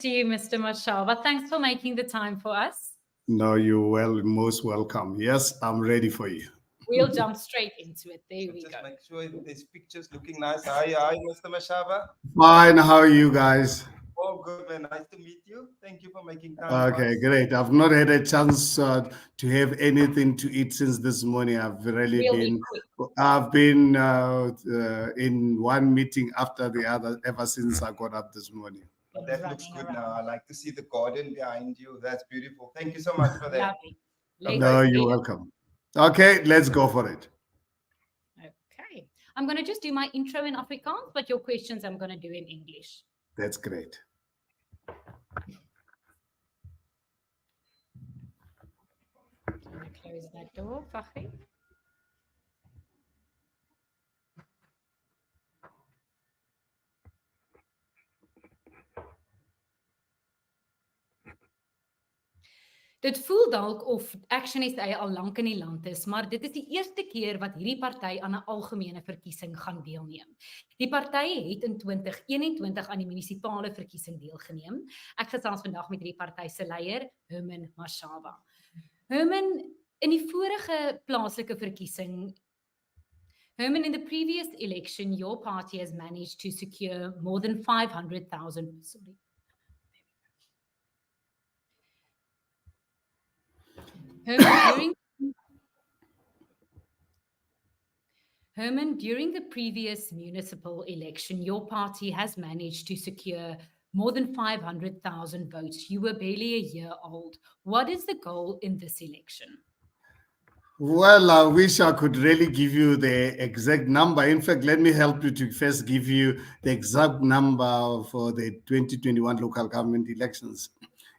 To you, Mr. Mashaba. Thanks for making the time for us. No, you're most welcome. Yes, I'm ready for you. We'll jump straight into it. There we Just go. make sure this picture's looking nice. Hi, Mr. Mashaba. Fine, how are you guys? Oh, good, man. Nice to meet you. Thank you for making time for Okay, us. great. I've not had a chance to have anything to eat since this morning. I've really We'll be been, quick. I've been in one meeting after the other ever since I got up this morning. That looks good now. I like to see the garden behind you. That's beautiful. Thank you so much for that. Lovely. Let's No, see. you're welcome. Okay, let's go for it. Okay. I'm going to just do my intro in Afrikaans, but your questions I'm going to do in English. That's great. I'm going to close that door, Fahri. Dit voel dalk of ActionSA al lank in die land is, maar dit is die eerste keer wat hierdie party aan 'n algemene verkiesing gaan deelneem. Die party het in 2021 aan die munisipale verkiesing deelgeneem. Ek gesels vandag met hierdie party se leier, Herman Mashaba. Herman, in die vorige plaaslike verkiesing, Herman, in the previous election, your party has managed to secure more than 500,000, Herman, during the previous municipal election, your party has managed to secure more than 500,000 votes. You were barely a year old. What is the goal in this election? Well, I wish I could really give you the exact number. In fact, let me help you to first give you the exact number for the 2021 local government elections.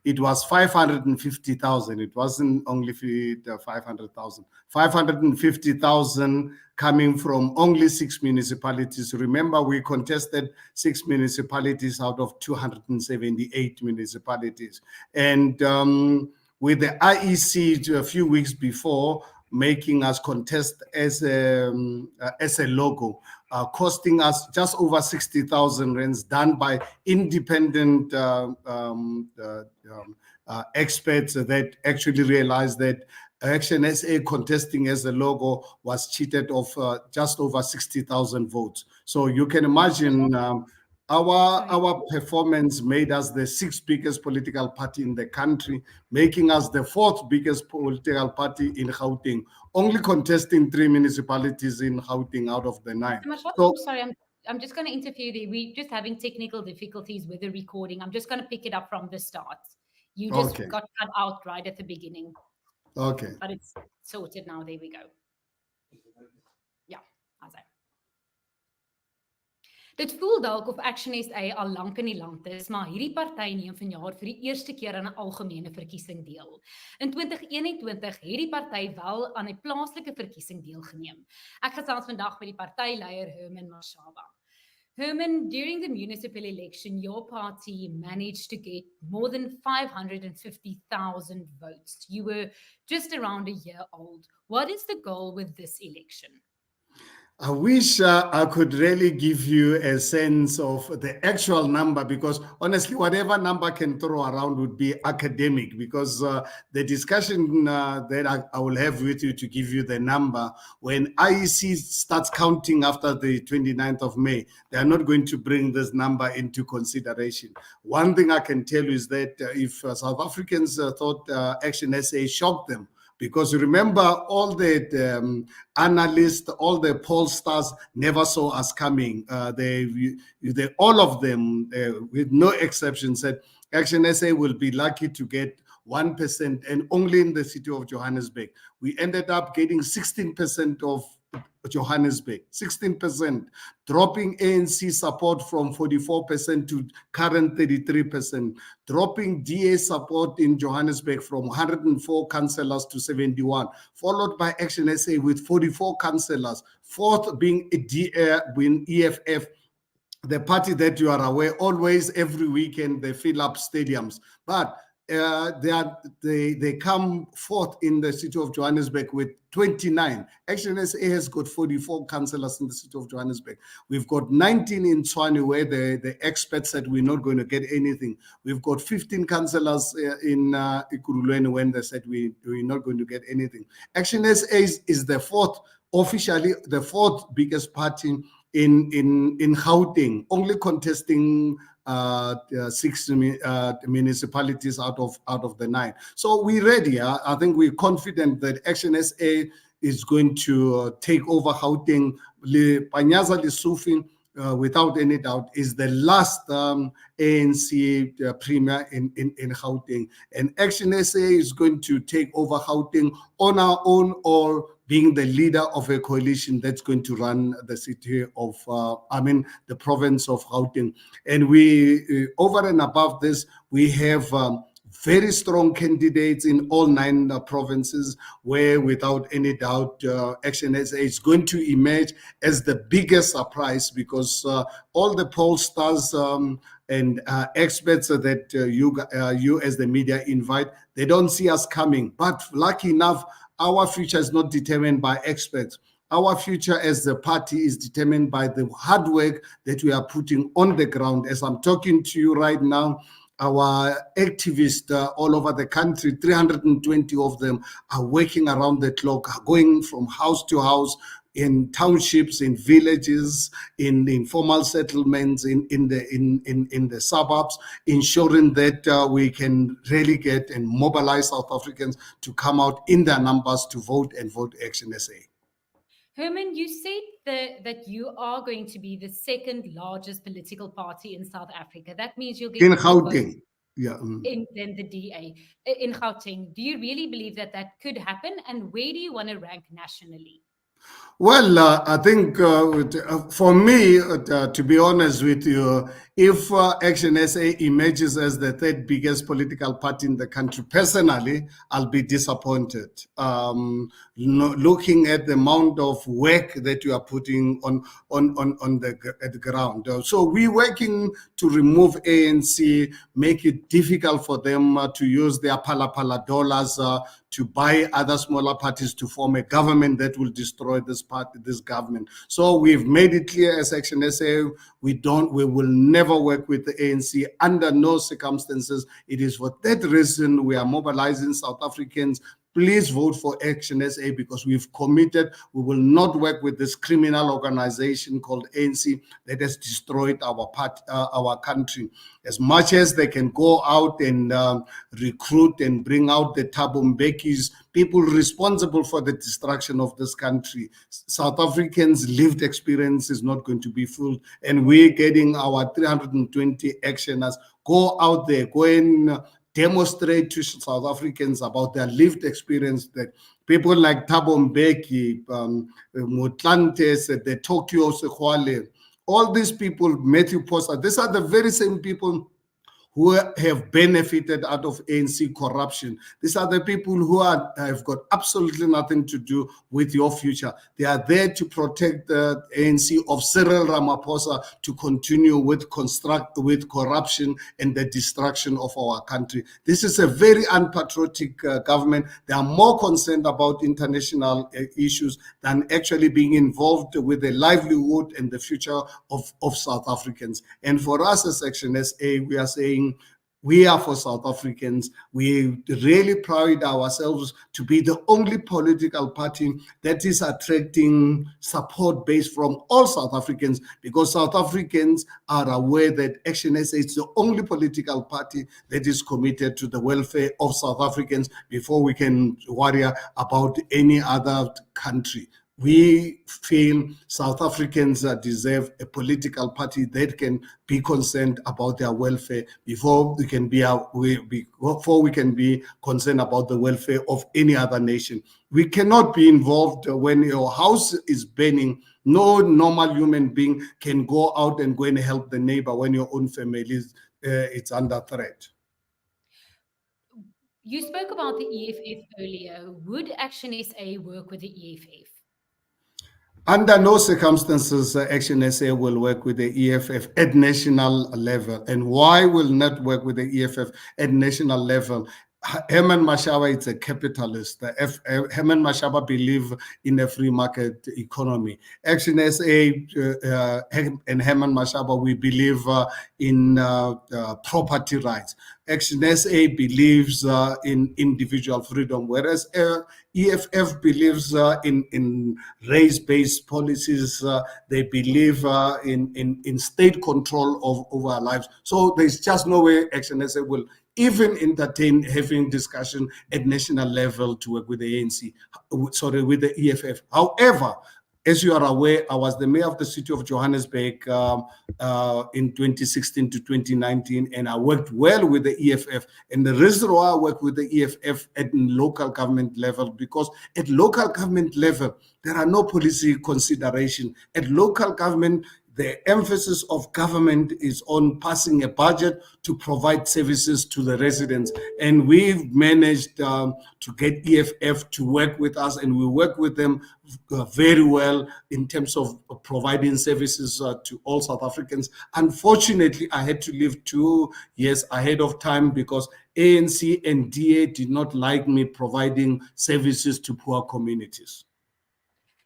It was 550,000. It wasn't only 500,000. 550,000 coming from only 6 municipalities. Remember, we contested 6 municipalities out of 278 municipalities. And with the IEC a few weeks before, making us contest as a logo, costing us just over 60,000 rands, done by independent experts that actually realized that ActionSA contesting as a logo was cheated of just over 60,000 votes. So you can imagine our performance made us the 6th biggest political party in the country, making us the 4th biggest political party in Gauteng, only contesting 3 municipalities in Gauteng out of the 9. So, sorry, I'm just going to interfere there. We're just having technical difficulties with the recording. I'm just going to pick it up from the start. You just got cut out right at the beginning. Okay. But it's sorted now. There we go. Ja, also. Dit voel dalk of ActionSA al lank in die land is, maar hierdie party neem vanjaar vir die eerste keer aan 'n algemene verkiesing deel. In 2021 het die party wel aan 'n plaaslike verkiesing deelgeneem. Ek gesels vandag met die partyleier Herman Mashaba. Herman, during the municipal election, your party managed to get more than 550,000 votes. You were just around a year old. What is the goal with this election? I wish I could really give you a sense of the actual number, because honestly, whatever number I can throw around would be academic, because the discussion that I will have with you to give you the number, when IEC starts counting after the 29th of May, they are not going to bring this number into consideration. One thing I can tell you is that if South Africans thought ActionSA shocked them, because remember, all the analysts, all the pollsters never saw us coming. All of them, with no exception, said ActionSA will be lucky to get 1%, and only in the city of Johannesburg. We ended up getting 16% of Johannesburg, 16%, dropping ANC support from 44% to current 33%, dropping DA support in Johannesburg from 104 councillors to 71, followed by ActionSA with 44 councillors, fourth being EFF, the party that you are aware, always every weekend they fill up stadiums. But they come fourth in the city of Johannesburg with 29. ActionSA has got 44 councillors in the city of Johannesburg. We've got 19 in Tshwane, where the experts said we're not going to get anything. We've got 15 councillors in Ikurulweni, when they said we're not going to get anything. ActionSA is the fourth, officially the fourth biggest party in Gauteng, only contesting 6 municipalities out of the 9. So we're ready. I think we're confident that ActionSA is going to take over Gauteng. Panyaza Lesufi, without any doubt, is the last ANC premier in Gauteng. And ActionSA is going to take over Gauteng on our own, or being the leader of a coalition that's going to run the city of, the province of Gauteng. And we, over and above this, we have very strong candidates in all 9 provinces, where without any doubt ActionSA is going to emerge as the biggest surprise, because all the pollsters and experts that you as the media invite, they don't see us coming. But lucky enough, our future is not determined by experts. Our future as the party is determined by the hard work that we are putting on the ground. As I'm talking to you right now, our activists all over the country, 320 of them, are working around the clock, going from house to house, in townships, in villages, in informal settlements, in the suburbs, ensuring that we can really get and mobilize South Africans to come out in their numbers to vote and vote ActionSA. Herman, you said that you are going to be the second largest political party in South Africa. That means you'll get In more votes Gauteng, yeah. than the DA in Gauteng. Do you really believe that could happen? And where do you want to rank nationally? Well, I think for me, to be honest with you, if ActionSA emerges as the third biggest political party in the country, personally, I'll be disappointed. Looking at the amount of work that you are putting on the ground. So we're working to remove ANC, make it difficult for them to use their pala dollars to buy other smaller parties to form a government that will destroy this government. So we've made it clear as ActionSA, we will never work with the ANC under no circumstances. It is for that reason we are mobilizing South Africans. Please vote for ActionSA, because we've committed. We will not work with this criminal organization called ANC that has destroyed our country. As much as they can go out and recruit and bring out the Thabo Mbekis, people responsible for the destruction of this country, South Africans' lived experience is not going to be fooled. And we're getting our 320 actioners. Go out there, go and demonstrate to South Africans about their lived experience, that people like Thabo Mbeki, Mutlantes, the Tokyo Sekwale, all these people, Matthew Poster, these are the very same people who have benefited out of ANC corruption. These are the people who have got absolutely nothing to do with your future. They are there to protect the ANC of Cyril Ramaphosa to continue with corruption and the destruction of our country. This is a very unpatriotic government. They are more concerned about international issues than actually being involved with the livelihood and the future of South Africans. And for us as ActionSA, we are saying, we are for South Africans. We really pride ourselves to be the only political party that is attracting support base from all South Africans, because South Africans are aware that ActionSA is the only political party that is committed to the welfare of South Africans before we can worry about any other country. We feel South Africans deserve a political party that can be concerned about their welfare before we can be concerned about the welfare of any other nation. We cannot be involved when your house is burning. No normal human being can go out and go and help the neighbor when your own family is it's under threat. You spoke about the EFF earlier. Would ActionSA work with the EFF? Under no circumstances, ActionSA will work with the EFF at national level. And why will not work with the EFF at national level? Herman Mashaba is a capitalist. Herman Mashaba believe in a free market economy. ActionSA and Herman Mashaba, we believe in property rights. ActionSA believes in individual freedom, whereas EFF believes in race-based policies. They believe in state control over our lives. So there's just no way ActionSA will even entertain having discussion at national level to work with the ANC, with the EFF. However, as you are aware, I was the mayor of the city of Johannesburg in 2016 to 2019, and I worked well with the EFF. And the reason why I work with the EFF at local government level, because at local government level, there are no policy consideration. At local government, the emphasis of government is on passing a budget to provide services to the residents. And we've managed to get EFF to work with us, and we work with them very well in terms of providing services to all South Africans. Unfortunately, I had to leave 2 years ahead of time because ANC and DA did not like me providing services to poor communities.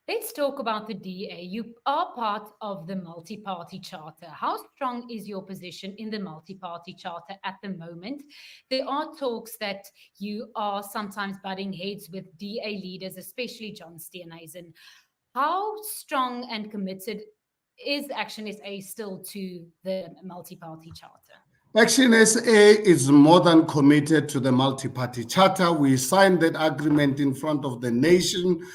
Let's talk about the DA. You are part of the multi-party charter. How strong is your position in the multi-party charter at the moment? There are talks that you are sometimes butting heads with DA leaders, especially John Steenhuisen. How strong and committed is ActionSA still to the multi-party charter? ActionSA is more than committed to the multi-party charter. We signed that agreement in front of the nation,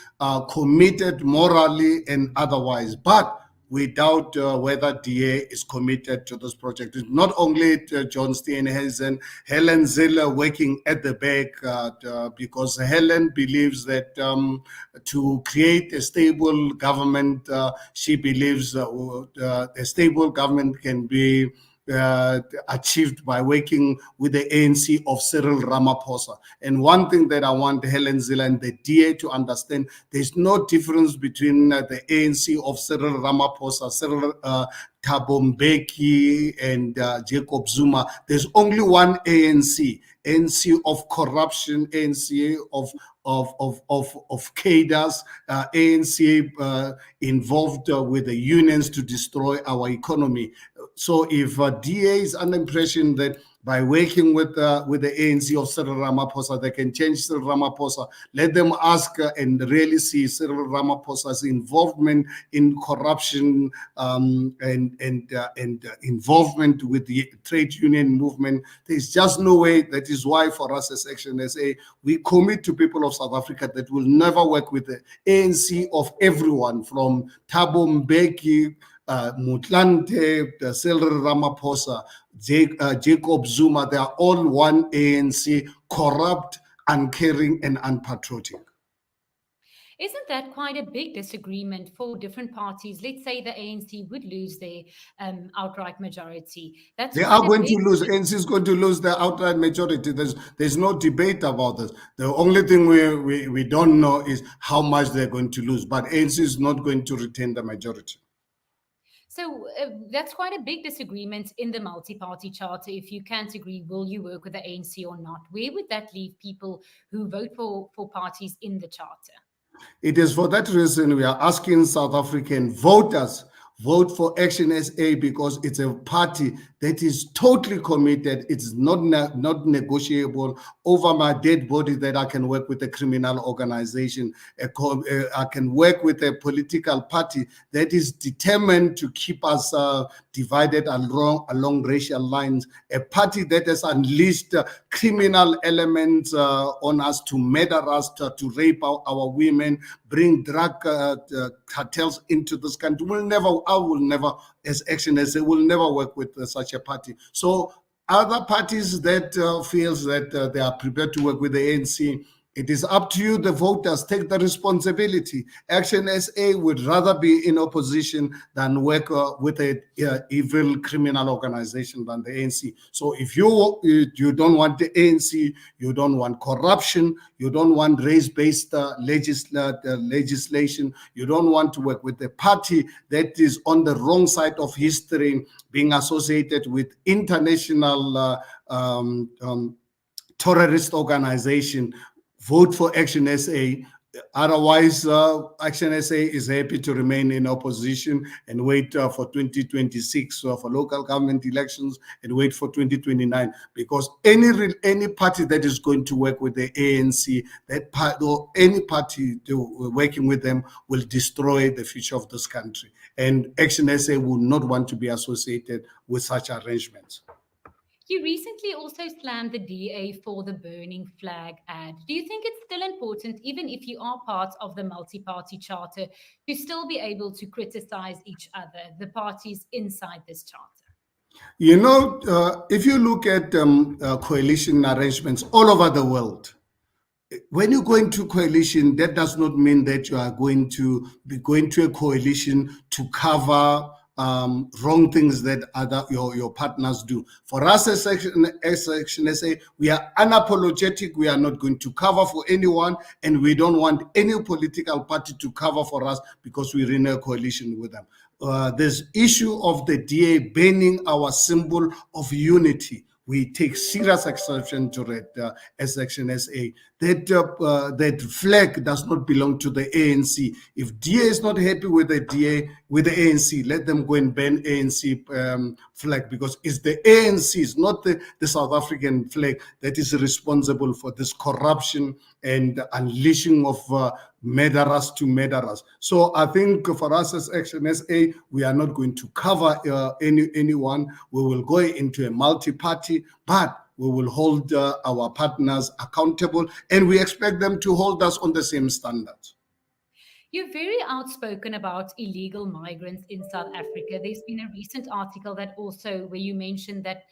committed morally and otherwise. But we doubt whether DA is committed to this project. It's not only John Steenhuisen, Helen Zille working at the back, because Helen believes that to create a stable government, she believes a stable government can be achieved by working with the ANC of Cyril Ramaphosa. And one thing that I want Helen Zille and the DA to understand, there's no difference between the ANC of Cyril Ramaphosa, Cyril Thabo Mbeki, and Jacob Zuma. There's only one ANC of corruption, ANC of cadres, ANC involved with the unions to destroy our economy. So if DA is under impression that by working with the ANC of Cyril Ramaphosa, they can change Cyril Ramaphosa, let them ask and really see Cyril Ramaphosa's involvement in corruption and involvement with the trade union movement. There's just no way. That is why for us as ActionSA, we commit to people of South Africa that will never work with the ANC of everyone, from Thabo Mbeki, Motlanthe, Cyril Ramaphosa, Jacob Zuma. They are all one ANC, corrupt, uncaring, and unpatriotic. Isn't that quite a big disagreement for different parties? Let's say the ANC would lose their outright majority. They are going to lose. ANC is going to lose their outright majority. There's no debate about this. The only thing we don't know is how much they're going to lose. But ANC is not going to retain the majority. So that's quite a big disagreement in the multi-party charter. If you can't agree, will you work with the ANC or not? Where would that leave people who vote for parties in the charter? It is for that reason we are asking South African voters, vote for ActionSA, because it's a party that is totally committed. It's not negotiable. Over my dead body that I can work with a criminal organization. I can work with a political party that is determined to keep us divided along racial lines. A party that has unleashed criminal elements on us, to murder us, to rape our women, bring drug cartels into this country. I will never, as ActionSA, will never work with such a party. So other parties that feels that they are prepared to work with the ANC, It is up to you, the voters. Take the responsibility. Action SA would rather be in opposition than work with a evil criminal organization than the ANC. So if you don't want the ANC, you don't want corruption, you don't want race-based legislation, you don't want to work with a party that is on the wrong side of history, being associated with international terrorist organization, vote for Action SA. Otherwise, Action SA is happy to remain in opposition and wait for 2026 for local government elections and wait for 2029, because any party that is going to work with the ANC, that part or any party working with them will destroy the future of this country. And Action SA will not want to be associated with such arrangements. You recently also slammed the DA for the burning flag ad. Do you think it's still important, even if you are part of the multi-party charter, to still be able to criticize each other, the parties inside this charter? You know, if you look at coalition arrangements all over the world, when you go into coalition, that does not mean that you are going to be going to a coalition to cover wrong things that your partners do. For us as Action SA, we are unapologetic. We are not going to cover for anyone, and we don't want any political party to cover for us because we're in a coalition with them. This issue of the DA banning our symbol of unity, we take serious exception to it as Action SA. That flag does not belong to the ANC. If DA is not happy with the ANC, let them go and ban ANC flag, because it's the ANC, it's not the South African flag that is responsible for this corruption and unleashing of murderers to murderers. So I think for us as Action SA, we are not going to cover anyone. We will go into a multi-party, but we will hold our partners accountable, and we expect them to hold us on the same standards. You're very outspoken about illegal migrants in South Africa. There's been a recent article that also where you mentioned that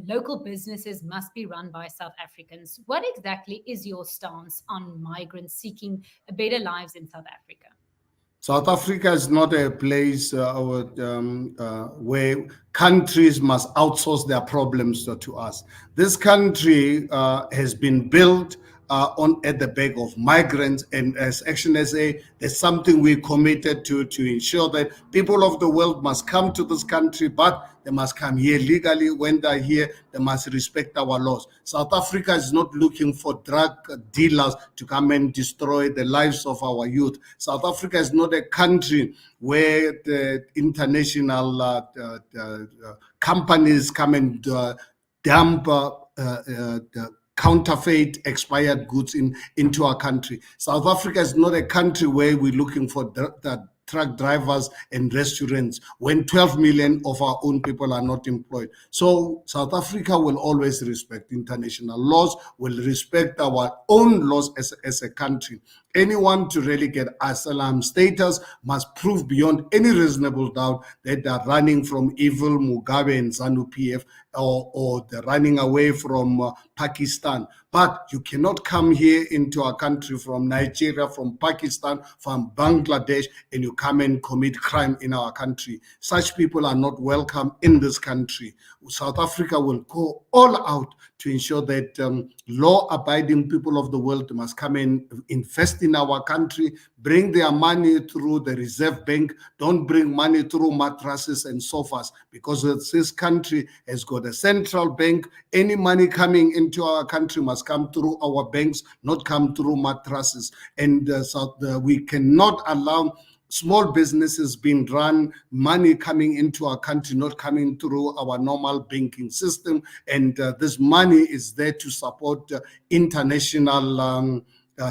local businesses must be run by South Africans. What exactly is your stance on migrants seeking better lives in South Africa? South Africa is not a place where countries must outsource their problems to us. This country has been built at the back of migrants, and as Action SA, there's something we committed to ensure that people of the world must come to this country, but they must come here legally. When they're here, they must respect our laws. South Africa is not looking for drug dealers to come and destroy the lives of our youth. South Africa is not a country where the international companies come and dump counterfeit expired goods into our country. South Africa is not a country where we're looking for truck drivers and restaurants when 12 million of our own people are not employed. So South Africa will always respect international laws, will respect our own laws as a country. Anyone to really get asylum status must prove beyond any reasonable doubt that they're running from evil Mugabe and ZANU-PF, or they're running away from Pakistan. But you cannot come here into our country from Nigeria, from Pakistan, from Bangladesh, and you come and commit crime in our country. Such people are not welcome in this country. South Africa will go all out to ensure that law-abiding people of the world must come and invest in our country, bring their money through the Reserve Bank, don't bring money through mattresses and sofas, because this country has got a central bank. Any money coming into our country must come through our banks, not come through mattresses. And we cannot allow small businesses being run, money coming into our country, not coming through our normal banking system. And this money is there to support international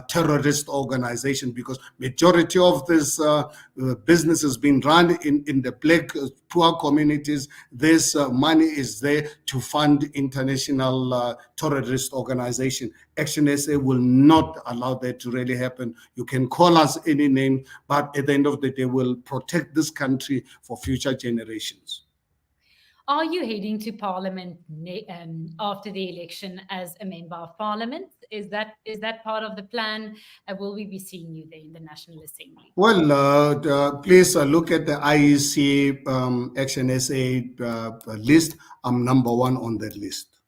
terrorist organization, because majority of this business is being run in the black poor communities. This money is there to fund international terrorist organization. Action SA will not allow that to really happen. You can call us any name, but at the end of the day, we'll protect this country for future generations. Are you heading to Parliament after the election as a member of Parliament? Is that part of the plan? Will we be seeing you there in the National Assembly? Well, please look at the IEC ActionSA list. I'm number 1 on that list.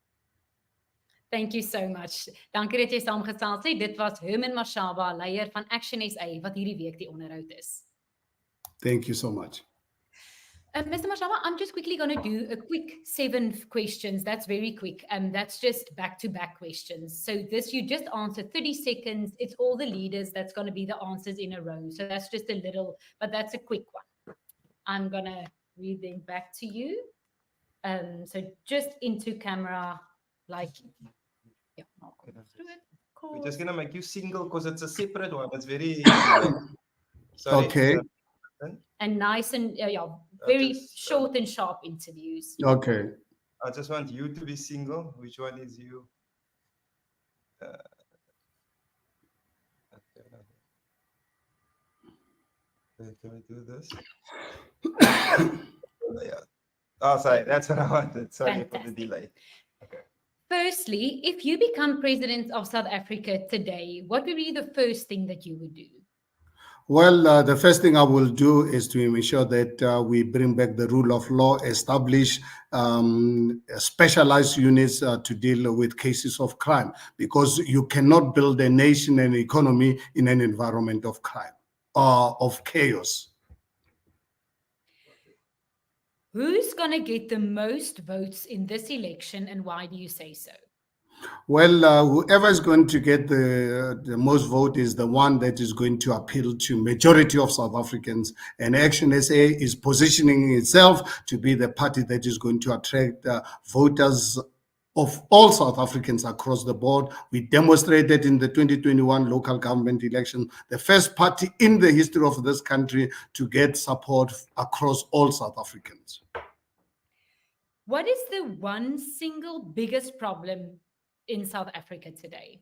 Thank you so much. Dankie dat jy saamgesels het. Dit was Herman Mashaba, leier van ActionSA wat hierdie week die onderhoud is. Thank you so much. Mr. Mashaba, I'm just quickly going to do a quick 7 questions. That's very quick. That's just back-to-back questions. So this, you just answer 30 seconds. It's all the leaders. That's going to be the answers in a row. So that's just a little, but that's a quick one. I'm going to read them back to you. So just into camera, like, yeah, I'll go through it. Cool. We're just going to make you single because it's a separate one. It's very... Sorry. Okay. And nice and, very just, short and sharp interviews. Okay. I just want you to be single. Which one is you? Can we do this? Yeah. Oh, sorry. That's what I wanted. Sorry Fantastic. for the delay. Okay. Firstly, if you become president of South Africa today, what would be the first thing that you would do? Well, the first thing I will do is to ensure that we bring back the rule of law, establish specialized units to deal with cases of crime, because you cannot build a nation and economy in an environment of crime or of chaos. Who's going to get the most votes in this election, and why do you say so? Well, whoever is going to get the most vote is the one that is going to appeal to majority of South Africans. And ActionSA is positioning itself to be the party that is going to attract voters of all South Africans across the board. We demonstrated in the 2021 local government election, the first party in the history of this country to get support across all South Africans. What is the one single biggest problem in South Africa today?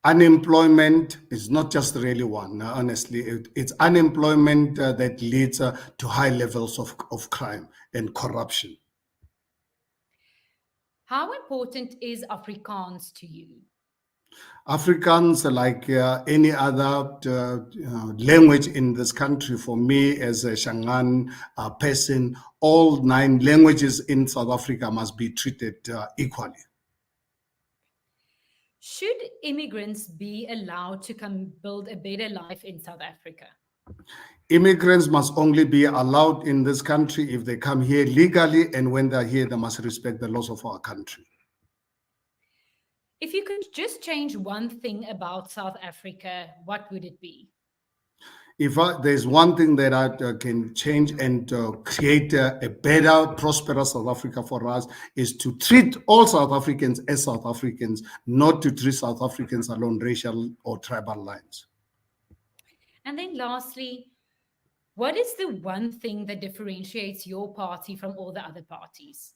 Unemployment is not just really one, honestly. It's unemployment that leads to high levels of crime and corruption. How important is Afrikaans to you? Afrikaans, like any other language in this country, for me as a Shangaan person, all 9 languages in South Africa must be treated equally. Should immigrants be allowed to come build a better life in South Africa? Immigrants must only be allowed in this country if they come here legally, and when they're here, they must respect the laws of our country. If you could just change one thing about South Africa, what would it be? If there's one thing that I can change and create a better, prosperous South Africa for us, is to treat all South Africans as South Africans, not to treat South Africans along racial or tribal lines. And then lastly, what is the one thing that differentiates your party from all the other parties?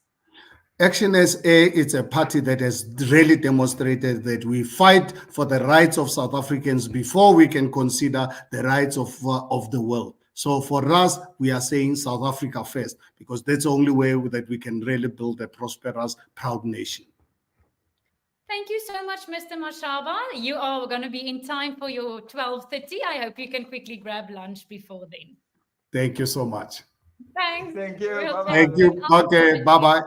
ActionSA is a party that has really demonstrated that we fight for the rights of South Africans before we can consider the rights of the world. So for us, we are saying South Africa first, because that's the only way that we can really build a prosperous, proud nation. Thank you so much, Mr. Mashaba. You are going to be in time for your 12:30. I hope you can quickly grab lunch before then. Thank you so much. Thanks. Thank you. We'll Bye-bye. Thank you. Okay, bye-bye.